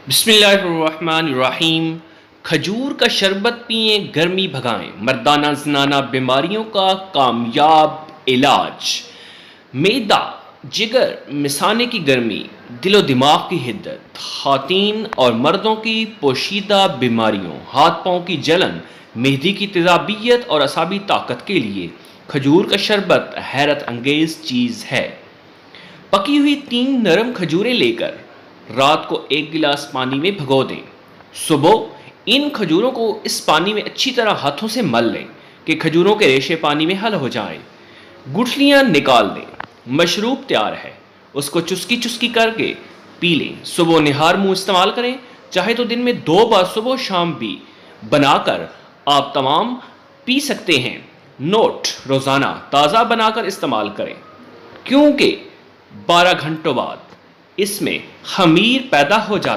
بسم اللہ الرحمن الرحیم۔ کھجور کا شربت پئیں، گرمی بھگائیں، مردانہ زنانہ بیماریوں کا کامیاب علاج۔ معدہ، جگر، مثانے کی گرمی، دل و دماغ کی حدت، خواتین اور مردوں کی پوشیدہ بیماریوں، ہاتھ پاؤں کی جلن، معدے کی تیزابیت اور اعصابی طاقت کے لیے کھجور کا شربت حیرت انگیز چیز ہے۔ پکی ہوئی 3 نرم کھجوریں لے کر رات کو 1 گلاس پانی میں بھگو دیں۔ صبح ان کھجوروں کو اس پانی میں اچھی طرح ہاتھوں سے مل لیں کہ کھجوروں کے ریشے پانی میں حل ہو جائیں۔ گٹھلیاں نکال دیں۔ مشروب تیار ہے، اس کو چسکی چسکی کر کے پی لیں۔ صبح نہار منہ استعمال کریں، چاہے تو دن میں 2 بار صبح و شام بھی بنا کر آپ تمام پی سکتے ہیں۔ نوٹ: روزانہ تازہ بنا کر استعمال کریں، کیونکہ 12 گھنٹوں بعد اس میں خمیر پیدا ہو جاتا ہے۔